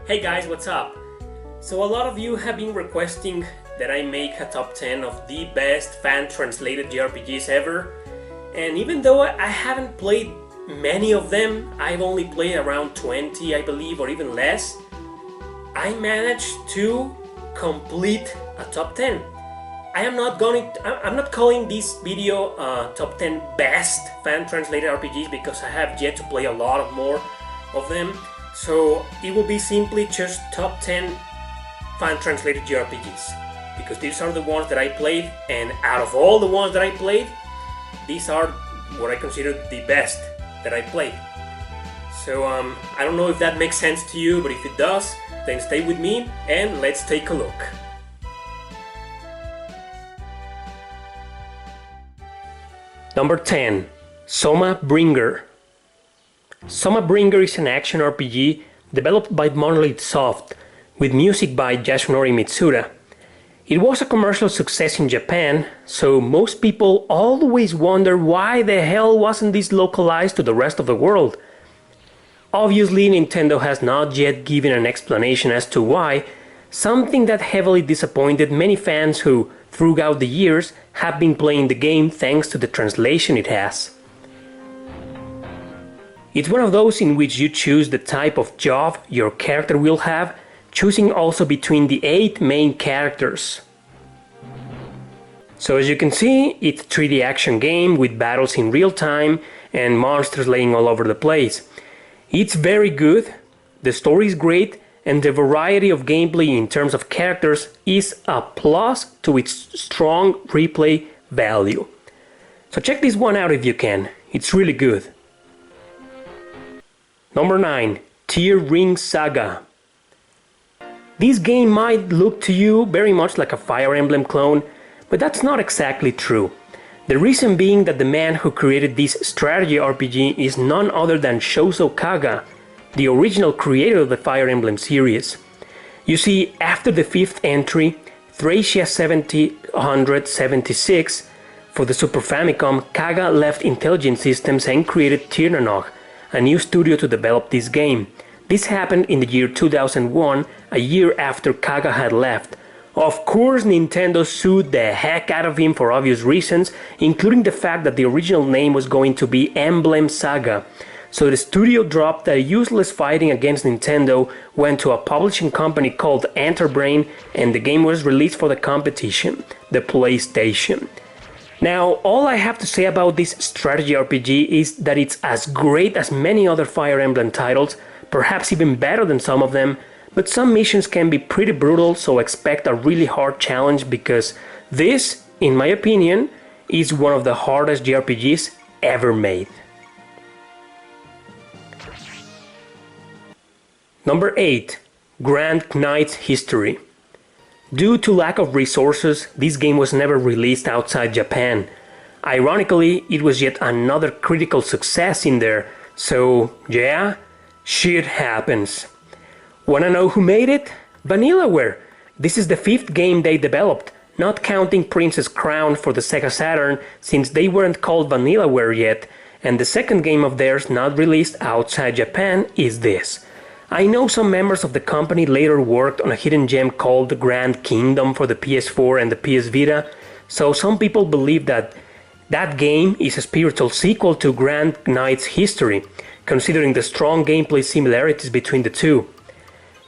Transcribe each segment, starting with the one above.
Hey guys, what's up? So a lot of you have been requesting that I make a top 10 of the best fan-translated JRPGs ever. And even though I haven't played many of them, I've only played around 20 I believe, or even less, I managed to complete a top 10. I'm not calling this video top 10 best fan-translated RPGs because I have yet to play a lot of more of them. So it will be simply just top 10 fan-translated JRPGs, because these are the ones that I played, and out of all the ones that I played, these are what I consider the best that I played. So I don't know if that makes sense to you, but if it does, then stay with me and let's take a look. Number 10. Somabringer. Somabringer is an action RPG developed by Monolith Soft, with music by Yasunori Mitsuda. It was a commercial success in Japan, so most people always wonder why the hell wasn't this localized to the rest of the world. Obviously, Nintendo has not yet given an explanation as to why, something that heavily disappointed many fans who, throughout the years, have been playing the game thanks to the translation it has. It's one of those in which you choose the type of job your character will have, choosing also between the 8 main characters. So as you can see, it's a 3D action game with battles in real time and monsters laying all over the place. It's very good, the story is great, and the variety of gameplay in terms of characters is a plus to its strong replay value. So check this one out if you can, it's really good. Number 9. Ring Saga. This game might look to you very much like a Fire Emblem clone, but that's not exactly true. The reason being that the man who created this strategy RPG is none other than Shozo Kaga, the original creator of the Fire Emblem series. You see, after the 5th entry, Thracia 776, for the Super Famicom, Kaga left Intelligent Systems and created Tirnanog, a new studio to develop this game. This happened in the year 2001, a year after Kaga had left. Of course, Nintendo sued the heck out of him for obvious reasons, including the fact that the original name was going to be Emblem Saga. So the studio dropped the useless fighting against Nintendo, went to a publishing company called Enterbrain, and the game was released for the competition, the PlayStation. Now, all I have to say about this strategy RPG is that it's as great as many other Fire Emblem titles, perhaps even better than some of them, but some missions can be pretty brutal, so expect a really hard challenge, because this, in my opinion, is one of the hardest JRPGs ever made. Number 8. Grand Knight's History. Due to lack of resources, this game was never released outside Japan. Ironically, it was yet another critical success in there, so yeah, shit happens. Wanna know who made it? Vanillaware. This is the 5th game they developed, not counting Princess Crown for the Sega Saturn, since they weren't called Vanillaware yet, and the second game of theirs not released outside Japan is this. I know some members of the company later worked on a hidden gem called The Grand Kingdom for the PS4 and the PS Vita, so some people believe that that game is a spiritual sequel to Grand Knight's History, considering the strong gameplay similarities between the two.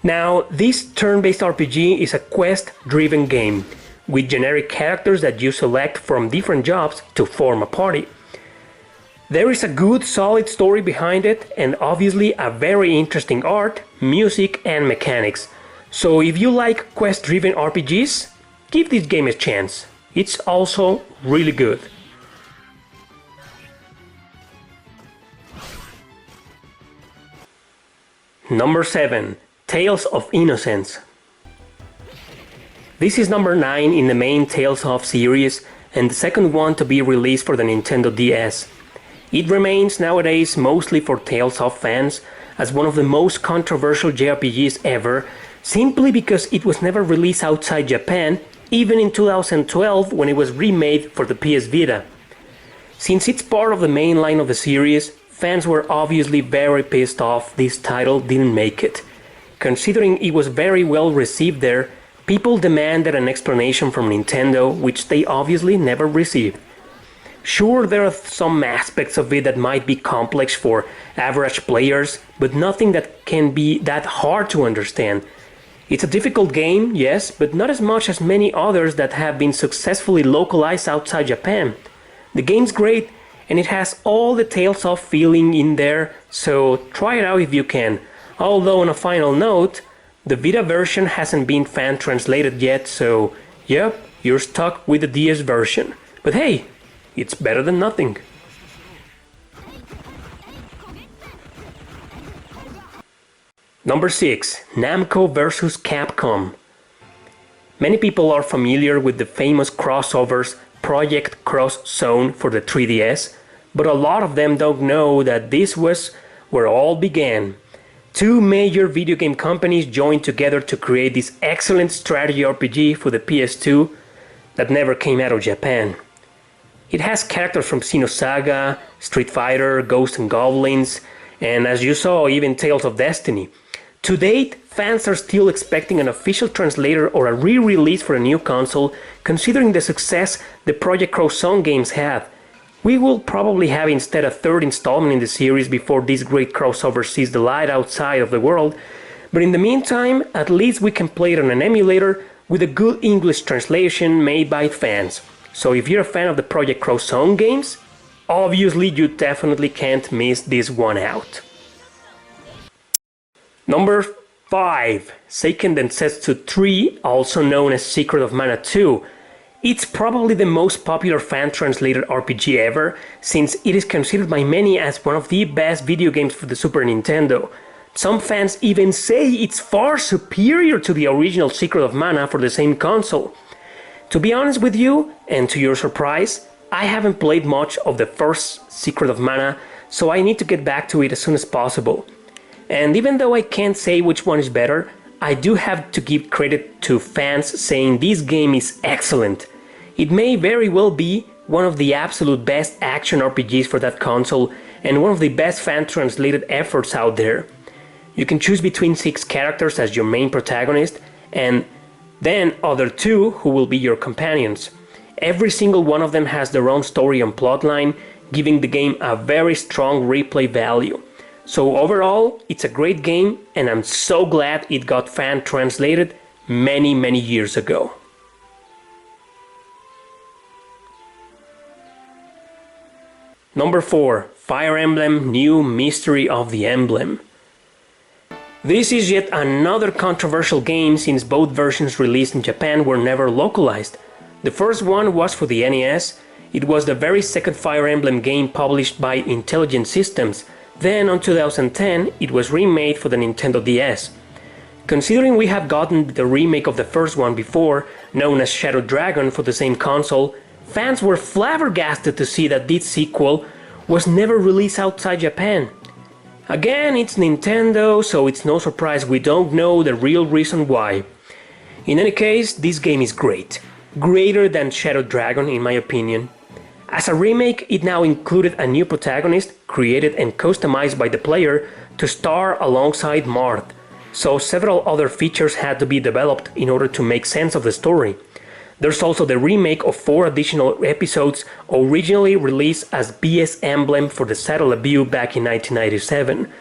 Now, this turn-based RPG is a quest-driven game, with generic characters that you select from different jobs to form a party. There is a good, solid story behind it, and obviously a very interesting art, music, and mechanics. So if you like quest-driven RPGs, give this game a chance. It's also really good. Number 7. Tales of Innocence. This is number 9 in the main Tales of series, and the second one to be released for the Nintendo DS. It remains nowadays mostly for Tales of fans as one of the most controversial JRPGs ever, simply because it was never released outside Japan, even in 2012 when it was remade for the PS Vita. Since it's part of the main line of the series, fans were obviously very pissed off this title didn't make it. Considering it was very well received there, people demanded an explanation from Nintendo, which they obviously never received. Sure, there are some aspects of it that might be complex for average players, but nothing that can be that hard to understand. It's a difficult game, yes, but not as much as many others that have been successfully localized outside Japan. The game's great, and it has all the Tales of feeling in there, so try it out if you can. Although on a final note, the Vita version hasn't been fan translated yet, so yep, you're stuck with the DS version. But hey, it's better than nothing. Number 6. Namco vs Capcom. Many people are familiar with the famous crossovers Project Cross Zone for the 3DS, but a lot of them don't know that this was where all began. Two major video game companies joined together to create this excellent strategy RPG for the PS2 that never came out of Japan. It has characters from Saga, Street Fighter, Ghosts and Goblins, and as you saw, even Tales of Destiny. To date, fans are still expecting an official translator or a re-release for a new console, considering the success the Project Cross Zone games have. We will probably have instead a third installment in the series before this great crossover sees the light outside of the world, but in the meantime, at least we can play it on an emulator with a good English translation made by fans. So if you're a fan of the Project Cross Zone games, obviously you definitely can't miss this one out. Number 5. Seiken Densetsu 3, also known as Secret of Mana 2. It's probably the most popular fan-translated RPG ever, since it is considered by many as one of the best video games for the Super Nintendo. Some fans even say it's far superior to the original Secret of Mana for the same console. To be honest with you, and to your surprise, I haven't played much of the first Secret of Mana, so I need to get back to it as soon as possible. And even though I can't say which one is better, I do have to give credit to fans saying this game is excellent. It may very well be one of the absolute best action RPGs for that console and one of the best fan-translated efforts out there. You can choose between 6 characters as your main protagonist and then other 2 who will be your companions. Every single one of them has their own story and plotline, giving the game a very strong replay value. So overall, it's a great game, and I'm so glad it got fan translated many years ago. Number 4. Fire Emblem New Mystery of the Emblem. This is yet another controversial game since both versions released in Japan were never localized. The first one was for the NES. It was the very second Fire Emblem game published by Intelligent Systems. Then, in 2010, it was remade for the Nintendo DS. Considering we have gotten the remake of the first one before, known as Shadow Dragon for the same console, fans were flabbergasted to see that this sequel was never released outside Japan. Again, it's Nintendo, so it's no surprise we don't know the real reason why. In any case, this game is great. Greater than Shadow Dragon in my opinion. As a remake, it now included a new protagonist, created and customized by the player, to star alongside Marth, so several other features had to be developed in order to make sense of the story. There's also the remake of 4 additional episodes originally released as BS Emblem for the Satellaview back in 1997.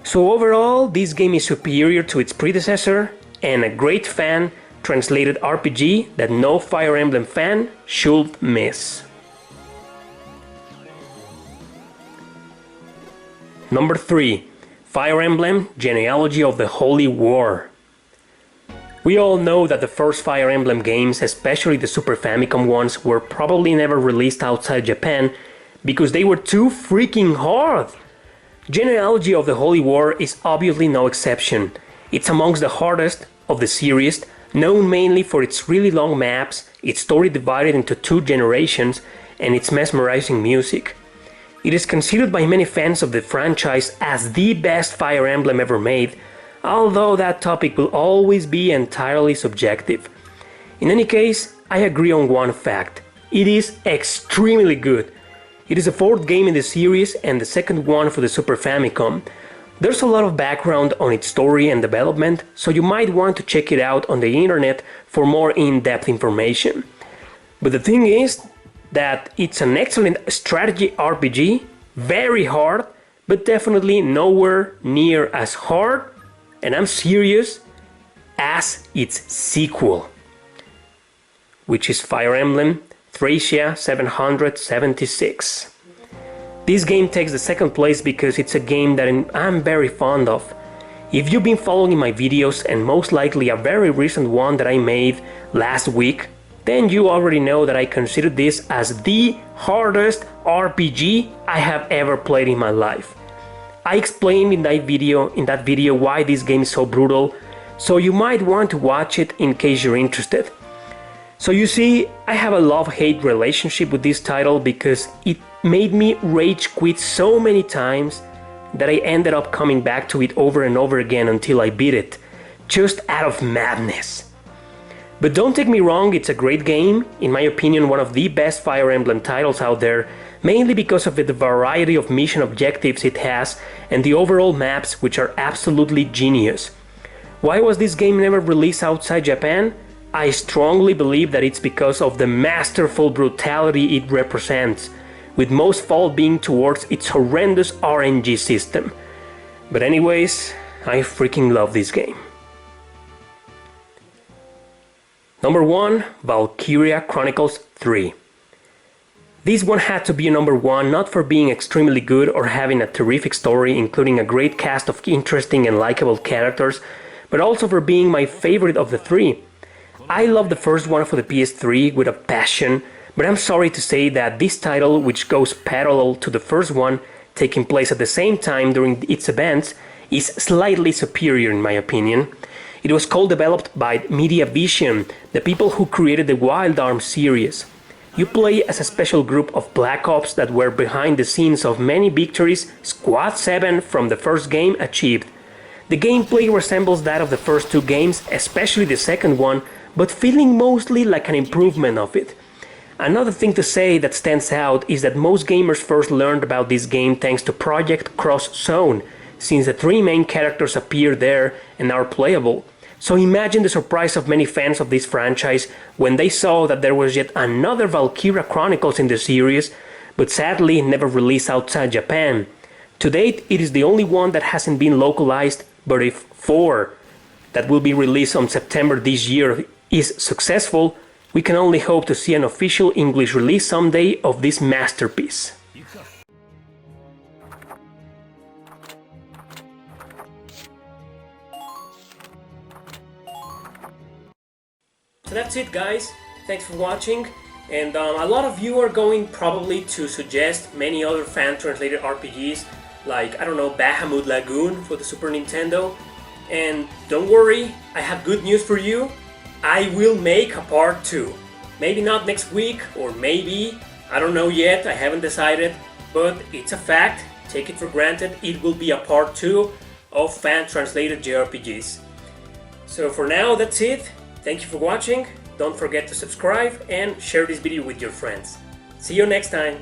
So overall, this game is superior to its predecessor, and a great fan-translated RPG that no Fire Emblem fan should miss. Number 3. Fire Emblem Genealogy of the Holy War. We all know that the first Fire Emblem games, especially the Super Famicom ones, were probably never released outside Japan because they were too freaking hard. Genealogy of the Holy War is obviously no exception. It's amongst the hardest of the series, known mainly for its really long maps, its story divided into 2 generations, and its mesmerizing music. It is considered by many fans of the franchise as the best Fire Emblem ever made, although that topic will always be entirely subjective. In any case, I agree on one fact. It is extremely good. It is the 4th game in the series and the 2nd one for the Super Famicom. There's a lot of background on its story and development, so you might want to check it out on the internet for more in-depth information. But the thing is that it's an excellent strategy RPG, very hard, but definitely nowhere near as hard, and I'm serious, as its sequel, which is Fire Emblem Thracia 776. This game takes the second place because it's a game that I'm very fond of. If you've been following my videos, and most likely a very recent one that I made last week, then you already know that I consider this as the hardest RPG I have ever played in my life. I explained in that video why this game is so brutal, so you might want to watch it in case you're interested. So you see, I have a love-hate relationship with this title because it made me rage quit so many times that I ended up coming back to it over and over again until I beat it, just out of madness. But don't take me wrong, it's a great game, in my opinion one of the best Fire Emblem titles out there, mainly because of the variety of mission objectives it has and the overall maps, which are absolutely genius. Why was this game never released outside Japan? I strongly believe that it's because of the masterful brutality it represents, with most fault being towards its horrendous RNG system. But anyways, I freaking love this game. Number 1, Valkyria Chronicles 3. This one had to be a number 1 not for being extremely good or having a terrific story including a great cast of interesting and likable characters, but also for being my favorite of the 3. I love the first one for the PS3 with a passion, but I'm sorry to say that this title, which goes parallel to the first one, taking place at the same time during its events, is slightly superior in my opinion. It was co-developed by Mediavision, the people who created the Wild Arms series. You play as a special group of Black Ops that were behind the scenes of many victories Squad 7 from the first game achieved. The gameplay resembles that of the first 2 games, especially the second one, but feeling mostly like an improvement of it. Another thing to say that stands out is that most gamers first learned about this game thanks to Project Cross Zone, since the 3 main characters appear there and are playable. So imagine the surprise of many fans of this franchise when they saw that there was yet another Valkyria Chronicles in the series, but sadly never released outside Japan. To date, it is the only one that hasn't been localized, but if 4 that will be released on September this year is successful, we can only hope to see an official English release someday of this masterpiece. So that's it guys, thanks for watching, and a lot of you are going probably to suggest many other fan-translated RPGs like, I don't know, Bahamut Lagoon for the Super Nintendo, and don't worry, I have good news for you. I will make a part 2. Maybe not next week, or maybe, I don't know yet, I haven't decided, but it's a fact, take it for granted, it will be a part 2 of Fan Translated JRPGs. So for now, that's it. Thank you for watching, don't forget to subscribe and share this video with your friends. See you next time!